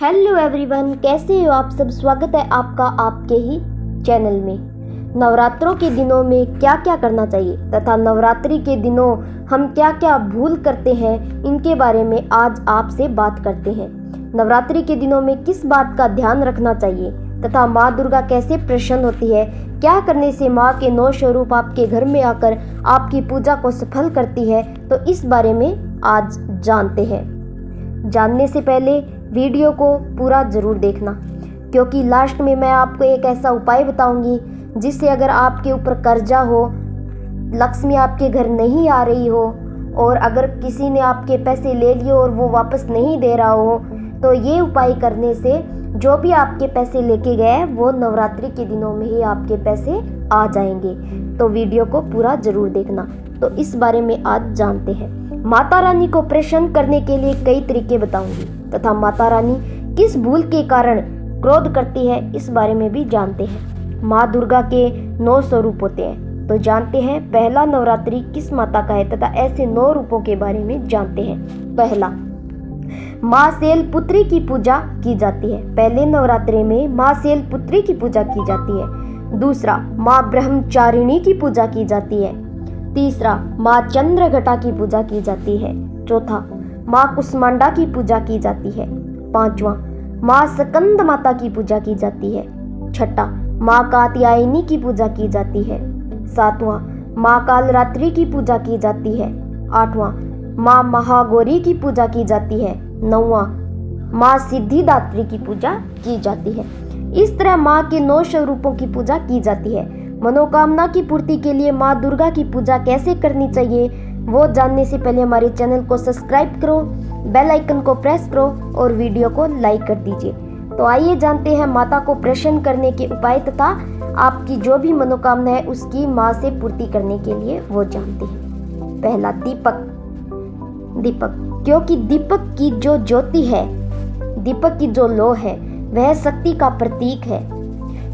Hello everyone, कैसे हो आप सब। स्वागत है आपका आपके ही चैनल में। नवरात्रों के दिनों में क्या क्या करना चाहिए तथा नवरात्रि के दिनों हम क्या क्या भूल करते हैं, इनके बारे में आज आपसे बात करते हैं। नवरात्रि के दिनों में किस बात का ध्यान रखना चाहिए तथा माँ दुर्गा कैसे प्रसन्न होती है, क्या करने से माँ के 9 स्वरूप आपके घर में आकर आपकी पूजा को सफल करती है, तो इस बारे में आज जानते हैं। जानने से पहले वीडियो को पूरा ज़रूर देखना, क्योंकि लास्ट में मैं आपको एक ऐसा उपाय बताऊंगी जिससे अगर आपके ऊपर कर्जा हो, लक्ष्मी आपके घर नहीं आ रही हो और अगर किसी ने आपके पैसे ले लिए और वो वापस नहीं दे रहा हो, तो ये उपाय करने से जो भी आपके पैसे लेके गए वो नवरात्रि के दिनों में ही आपके पैसे आ जाएंगे। तो वीडियो को पूरा ज़रूर देखना। तो इस बारे में आज जानते हैं। माता रानी को प्रसन्न करने के लिए कई तरीके बताऊंगी तथा माता रानी किस भूल के कारण क्रोध करती है, इस बारे में भी जानते हैं। माँ दुर्गा के 9 स्वरूप होते हैं, तो जानते हैं पहला नवरात्रि किस माता का है तथा ऐसे 9 रूपों के बारे में जानते हैं। पहला, माँ शैलपुत्री की पूजा की जाती है। पहले नवरात्रि में माँ शैलपुत्री की पूजा की जाती है। दूसरा, माँ ब्रह्मचारिणी की पूजा की जाती है। तीसरा, माँ चंद्रघटा की पूजा की जाती है। चौथा, माँ कुष्मांडा की पूजा की जाती है। पांचवा, माँ स्कंद माता की पूजा की जाती है। छठा, माँ कात्यायनी की पूजा की जाती है। सातवां, माँ कालरात्रि की पूजा की जाती है। आठवां, माँ महागौरी की पूजा की जाती है। नौवां, माँ सिद्धिदात्री की पूजा की जाती है। इस तरह माँ के 9 स्वरूपों की पूजा की जाती है। मनोकामना की पूर्ति के लिए माँ दुर्गा की पूजा कैसे करनी चाहिए वो जानने से पहले हमारे चैनल को सब्सक्राइब करो, बेल आइकन को प्रेस करो और वीडियो को लाइक कर दीजिए। तो आइए जानते हैं माता को प्रसन्न करने के उपाय तथा आपकी जो भी मनोकामना है उसकी माँ से पूर्ति करने के लिए वो जानते हैं। पहला, दीपक, क्योंकि दीपक की जो ज्योति है, दीपक की जो लौ है, वह शक्ति का प्रतीक है,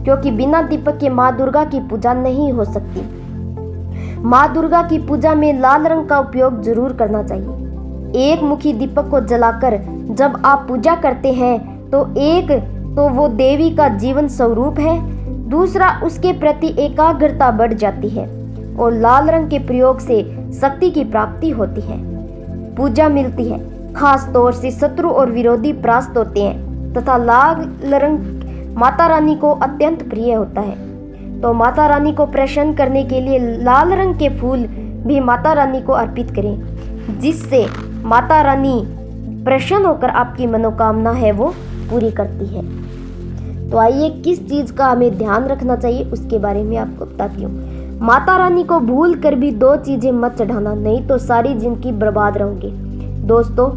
क्योंकि बिना दीपक के माँ दुर्गा की पूजा नहीं हो सकती। माँ दुर्गा की पूजा में लाल रंग का उपयोग जरूर करना चाहिए। एक मुखी दीपक को जलाकर जब आप पूजा करते हैं तो एक तो वो देवी का जीवन स्वरूप है, दूसरा उसके प्रति एकाग्रता बढ़ जाती है और लाल रंग के प्रयोग से शक्ति की प्राप्ति होती है, पूजा मिलती है। खास तौर से शत्रु और विरोधी परास्त होते हैं तथा लाल रंग माता रानी को अत्यंत प्रिय होता है। तो माता रानी को प्रसन्न करने के लिए लाल रंग के फूल भी माता रानी को अर्पित करें, जिससे माता रानी प्रसन्न होकर आपकी मनोकामना है वो पूरी करती है। तो आइए किस चीज़ का हमें ध्यान रखना चाहिए उसके बारे में आपको बताती हूँ। माता रानी को भूल कर भी 2 चीज़ें मत चढ़ाना, नहीं तो सारी जिंदगी बर्बाद रहोगे। दोस्तों,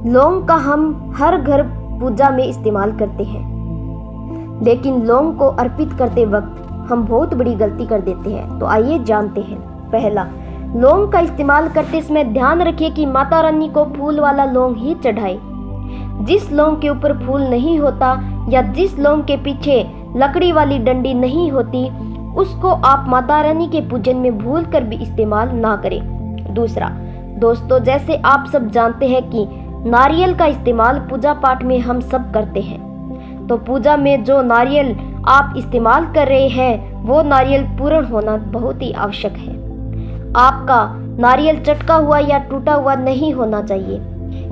लौंग का हम हर घर पूजा में इस्तेमाल करते हैं, लेकिन लौंग को अर्पित करते वक्त हम बहुत बड़ी गलती कर देते हैं। तो आइए जानते हैं। पहला, लौंग का इस्तेमाल करते समय ध्यान रखिए कि माता रानी को फूल वाला लौंग ही चढ़ाए। जिस लौंग के ऊपर फूल नहीं होता या जिस लौंग के पीछे लकड़ी वाली डंडी नहीं होती, उसको आप माता रानी के पूजन में भूल कर भी इस्तेमाल ना करें। दूसरा, दोस्तों, जैसे आप सब जानते हैं कि नारियल का इस्तेमाल पूजा पाठ में हम सब करते हैं, तो पूजा में जो नारियल आप इस्तेमाल कर रहे हैं वो नारियल पूर्ण होना बहुत ही आवश्यक है। आपका नारियल चटका हुआ या टूटा हुआ नहीं होना चाहिए,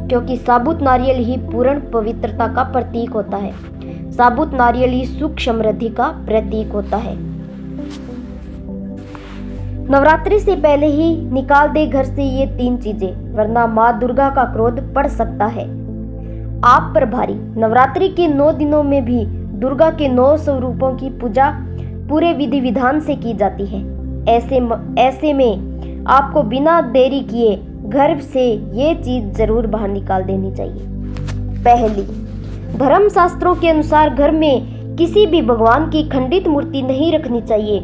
क्योंकि साबुत नारियल ही पूर्ण पवित्रता का प्रतीक होता है। साबुत नारियल ही सुख समृद्धि का प्रतीक होता है। नवरात्रि से पहले ही निकाल दे घर से ये 3 चीजें, वरना माँ दुर्गा का क्रोध पड़ सकता है आप पर भारी। नवरात्रि के 9 दिनों में भी दुर्गा के 9 स्वरूपों की पूजा पूरे विधि विधान से की जाती है। ऐसे में आपको बिना देरी किए घर से ये चीज जरूर बाहर निकाल देनी चाहिए। पहली, धर्म शास्त्रों के अनुसार घर में किसी भी भगवान की खंडित मूर्ति नहीं रखनी चाहिए।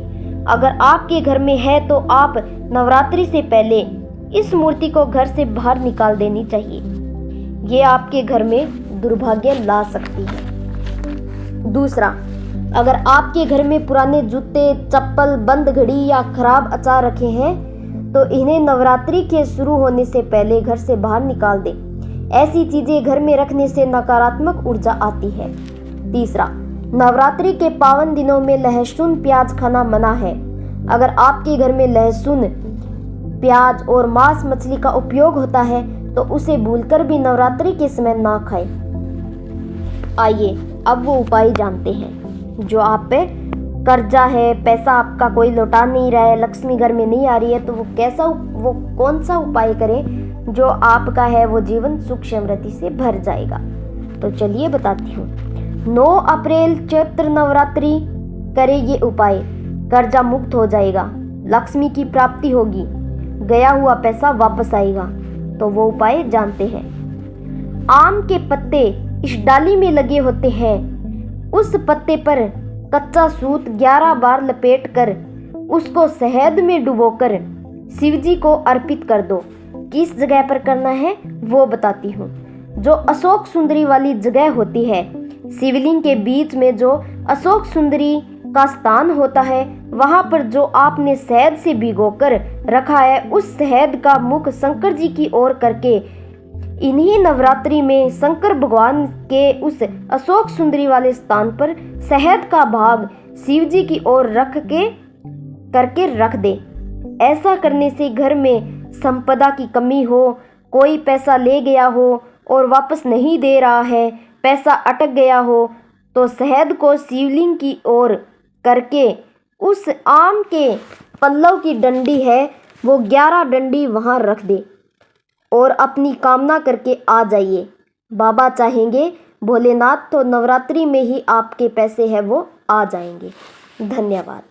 अगर आपके घर में है तो आप नवरात्रि से पहले इस मूर्ति को घर से बाहर निकाल देनी चाहिए। ये आपके घर में दुर्भाग्य ला सकती है। दूसरा, अगर आपके घर में पुराने जूते, चप्पल, बंद घड़ी या खराब अचार रखे हैं तो इन्हें नवरात्रि के शुरू होने से पहले घर से बाहर निकाल दें। ऐसी चीजें घर में रखने से नकारात्मक ऊर्जा आती है। तीसरा, नवरात्रि के पावन दिनों में लहसुन प्याज खाना मना है। अगर आपके घर में लहसुन प्याज और मांस मछली का उपयोग होता है तो उसे भूलकर भी नवरात्रि के समय ना खाएं। आइए अब वो उपाय जानते हैं। जो आप पे कर्जा है, पैसा आपका कोई लौटा नहीं रहा है, लक्ष्मी घर में नहीं आ रही है, तो वो कौन सा उपाय करें जो आपका है वो जीवन सुख समृद्धि से भर जाएगा। तो चलिए बताती हूँ। 9 अप्रैल चैत्र नवरात्रि करें ये उपाय। कर्जा मुक्त हो जाएगा, लक्ष्मी की प्राप्ति होगी, गया हुआ पैसा वापस आएगा। तो वो उपाय जानते हैं। आम के पत्ते इस डाली में लगे होते हैं। उस पत्ते पर कच्चा सूत 11 बार लपेटकर उसको शहद में डुबोकर शिव जी को अर्पित कर दो। किस जगह पर करना है वो बताती हूँ। जो अशोक सुंदरी वाली जगह होती है, शिवलिंग के बीच में जो अशोक सुंदरी का स्थान होता है, वहां पर जो आपने शहद से भिगोकर रखा है, उस शहद का मुख शंकर जी की ओर करके इन्हीं नवरात्रि में शंकर भगवान के उस अशोक सुंदरी वाले स्थान पर शहद का भाग शिव जी की ओर करके रख दे। ऐसा करने से घर में संपदा की कमी हो, कोई पैसा ले गया हो और वापस नहीं दे रहा है, पैसा अटक गया हो, तो शहद को शिवलिंग की ओर करके उस आम के पल्लव की डंडी है वो 11 डंडी वहाँ रख दे और अपनी कामना करके आ जाइए। बाबा चाहेंगे भोलेनाथ तो नवरात्रि में ही आपके पैसे हैं वो आ जाएंगे। धन्यवाद।